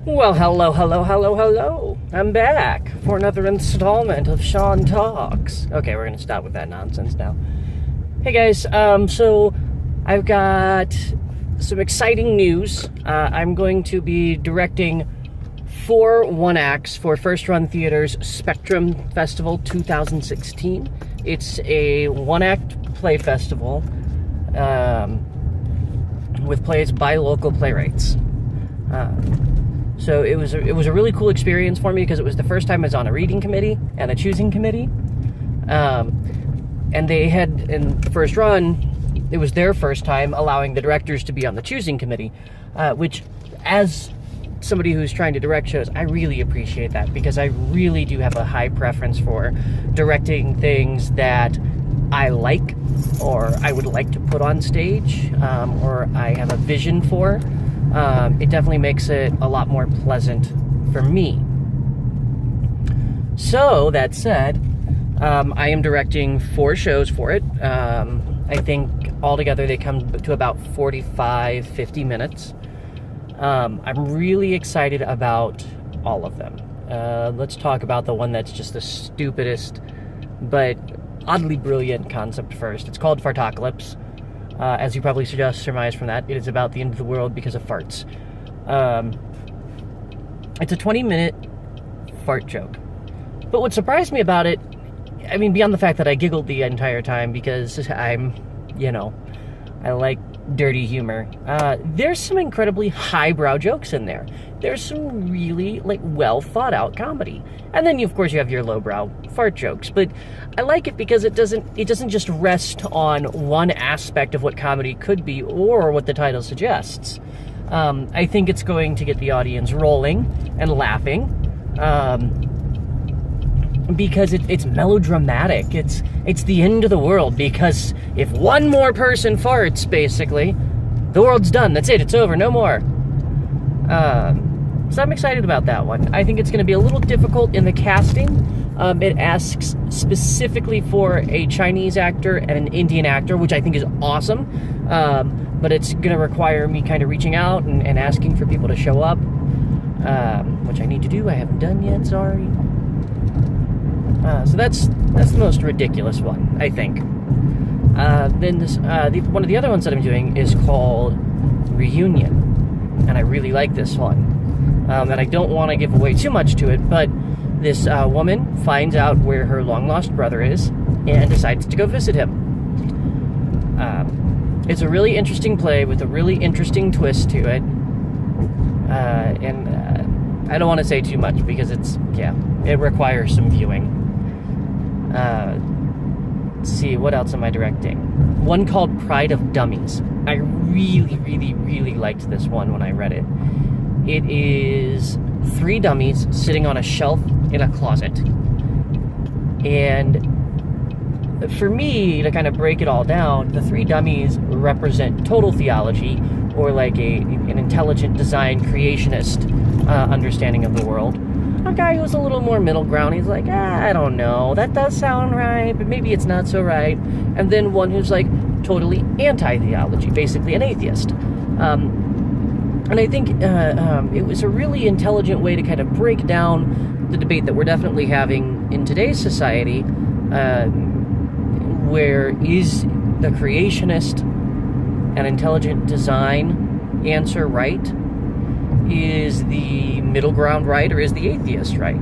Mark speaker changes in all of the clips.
Speaker 1: Well, hello. I'm back for another installment of Sean Talks. Okay, we're gonna stop with that nonsense now. Hey guys, so I've got some exciting news. I'm going to be directing 4 one-acts for First Run Theater's Spectrum Festival 2016. It's a one-act play festival with plays by local playwrights. So it was a really cool experience for me because it was the first time I was on a reading committee and a choosing committee. And they had, in the first run, it was their first time allowing the directors to be on the choosing committee, which, as somebody who's trying to direct shows, I really appreciate that because I really do have a high preference for directing things that I like or I would like to put on stage, or I have a vision for. It definitely makes it a lot more pleasant for me. So, that said, I am directing 4 shows for it. I think altogether they come to about 45, 50 minutes. I'm really excited about all of them. Let's talk about the one that's just the stupidest, but oddly brilliant concept first. It's called Fartocalypse. As you probably surmise from that, it is about the end of the world because of farts. It's a 20-minute fart joke. But what surprised me about it, I mean, beyond the fact that I giggled the entire time because I'm, I like dirty humor, there's some incredibly highbrow jokes in there. There's some really, well-thought-out comedy. And then, of course, you have your lowbrow fart jokes. But I like it because it doesn't just rest on one aspect of what comedy could be or what the title suggests. I think it's going to get the audience rolling and laughing, because it's melodramatic. It's the end of the world, because if one more person farts, basically, the world's done. That's it. It's over. No more. So I'm excited about that one. I think it's going to be a little difficult in the casting. It asks specifically for a Chinese actor and an Indian actor, which I think is awesome. But it's going to require me kind of reaching out and asking for people to show up, which I need to do. I haven't done yet, sorry. So that's the most ridiculous one, I think. Then one of the other ones that I'm doing is called Reunion, and I really like this one. And I don't want to give away too much to it, but this woman finds out where her long-lost brother is and decides to go visit him. It's a really interesting play with a really interesting twist to it. And I don't want to say too much because it requires some viewing. Let's see, what else am I directing? One called Pride of Dummies. I really liked this one when I read it. It is 3 dummies sitting on a shelf in a closet. And for me, to kind of break it all down, the 3 dummies represent total theology, or an intelligent design creationist understanding of the world. A guy who's a little more middle ground, he's like, I don't know, that does sound right, but maybe it's not so right. And then one who's totally anti-theology, basically an atheist. And I think it was a really intelligent way to kind of break down the debate that we're definitely having in today's society, where is the creationist and intelligent design answer right? Is the middle ground right, or is the atheist right?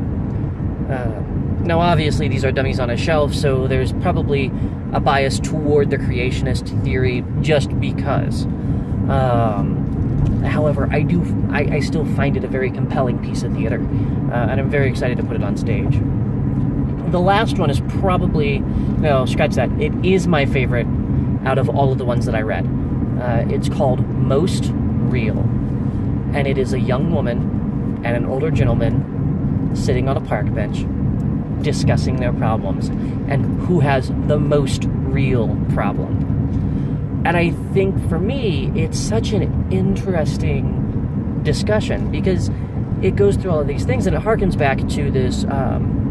Speaker 1: Now, obviously, these are dummies on a shelf, so there's probably a bias toward the creationist theory just because. However, I still find it a very compelling piece of theater, and I'm very excited to put it on stage. The last one is probably, no, scratch that, it is my favorite out of all of the ones that I read. It's called Most Real, and it is a young woman and an older gentleman sitting on a park bench discussing their problems and who has the most real problem. And I think for me, it's such an interesting discussion because it goes through all of these things, and it harkens back to this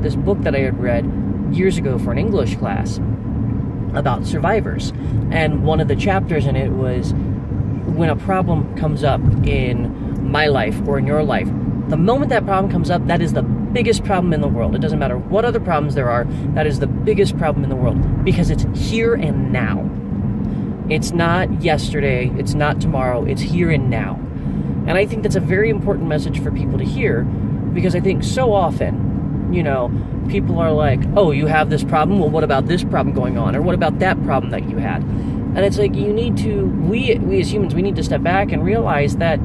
Speaker 1: this book that I had read years ago for an English class about survivors. And one of the chapters in it was, when a problem comes up in my life or in your life, The moment that problem comes up, that is the biggest problem in the world. It doesn't matter what other problems there are, that is the biggest problem in the world, because it's here and now. It's not yesterday, it's not tomorrow, it's here and now. And I think that's a very important message for people to hear, because I think so often, you know, people are like, oh, you have this problem? Well, what about this problem going on? Or what about that problem that you had? And it's like, you need to, we as humans, we need to step back and realize that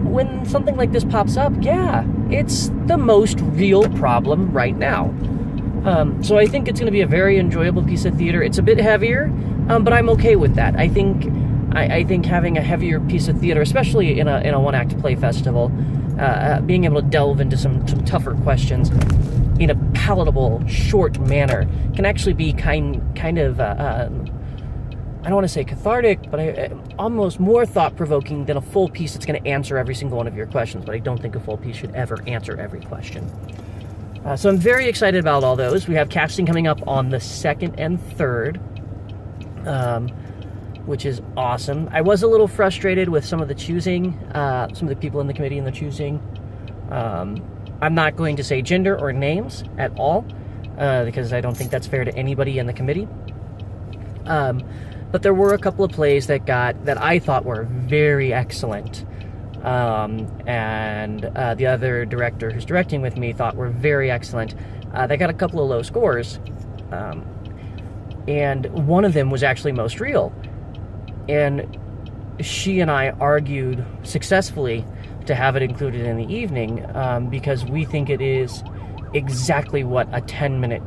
Speaker 1: when something like this pops up, yeah, it's the most real problem right now. So I think it's going to be a very enjoyable piece of theater. It's a bit heavier, but I'm okay with that. I think having a heavier piece of theater, especially in a one-act play festival, being able to delve into some tougher questions in a palatable, short manner can actually be kind of I don't want to say cathartic, but almost more thought-provoking than a full piece that's going to answer every single one of your questions. But I don't think a full piece should ever answer every question. So I'm very excited about all those. We have casting coming up on the 2nd and 3rd, which is awesome. I was a little frustrated with some of the choosing, some of the people in the committee and the choosing. I'm not going to say gender or names at all, because I don't think that's fair to anybody in the committee. But there were a couple of plays that I thought were very excellent, and the other director who's directing with me thought were very excellent. They got a couple of low scores, and one of them was actually most real, and she and I argued successfully to have it included in the evening, because we think it is exactly what a 10-minute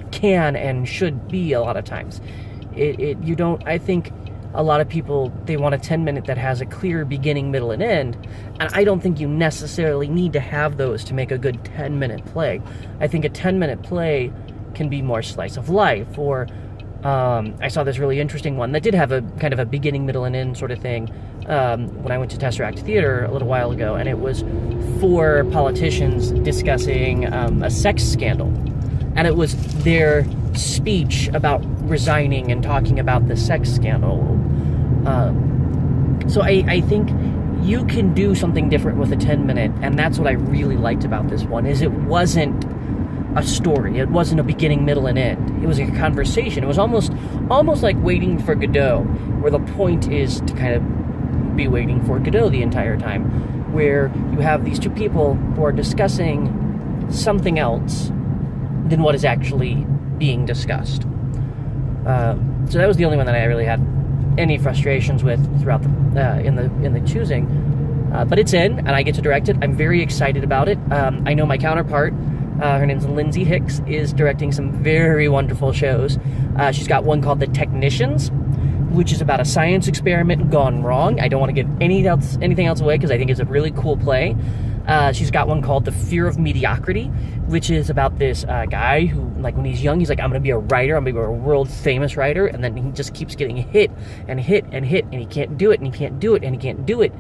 Speaker 1: can and should be a lot of times. I think a lot of people, they want a 10-minute that has a clear beginning, middle, and end, and I don't think you necessarily need to have those to make a good 10-minute play. I think a 10-minute play can be more slice of life, or I saw this really interesting one that did have a kind of a beginning, middle, and end sort of thing when I went to Tesseract Theater a little while ago, and it was 4 politicians discussing a sex scandal. And it was their speech about resigning and talking about the sex scandal. So I think you can do something different with a 10-minute, and that's what I really liked about this one, is it wasn't a story. It wasn't a beginning, middle, and end. It was a conversation. It was almost like Waiting for Godot, where the point is to kind of be waiting for Godot the entire time, where you have these two people who are discussing something else than what is actually being discussed. So that was the only one that I really had any frustrations with throughout in the choosing. But it's in, and I get to direct it. I'm very excited about it. I know my counterpart, her name's Lindsay Hicks, is directing some very wonderful shows. She's got one called The Technicians, which is about a science experiment gone wrong. I don't want to give anything else away because I think it's a really cool play. She's got one called The Fear of Mediocrity, which is about this guy who, like, when he's young, he's like, I'm going to be a writer, I'm going to be a world-famous writer, and then he just keeps getting hit, and he can't do it, and he can't do it, and he can't do it,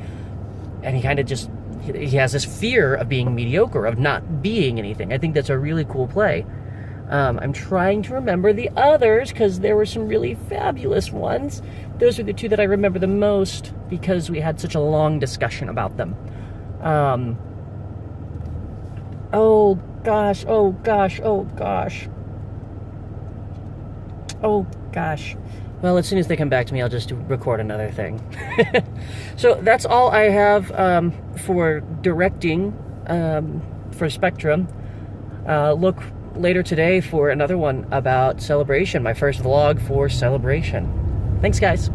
Speaker 1: and he kind of just, he has this fear of being mediocre, of not being anything. I think that's a really cool play. I'm trying to remember the others, because there were some really fabulous ones. Those are the two that I remember the most, because we had such a long discussion about them. Oh gosh. Well, as soon as they come back to me, I'll just record another thing. So that's all I have for directing for Spectrum. Look later today for another one about Celebration, my first vlog for Celebration. Thanks, guys.